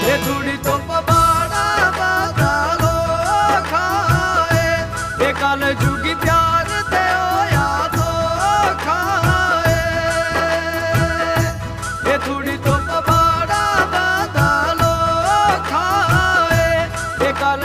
ये थोड़ी तो पबाड़ा बदलो खाए, ये कल जुगी प्यार ते होया तो खाए। ये थोड़ी तो पबाड़ा बदलो खाए, ये कल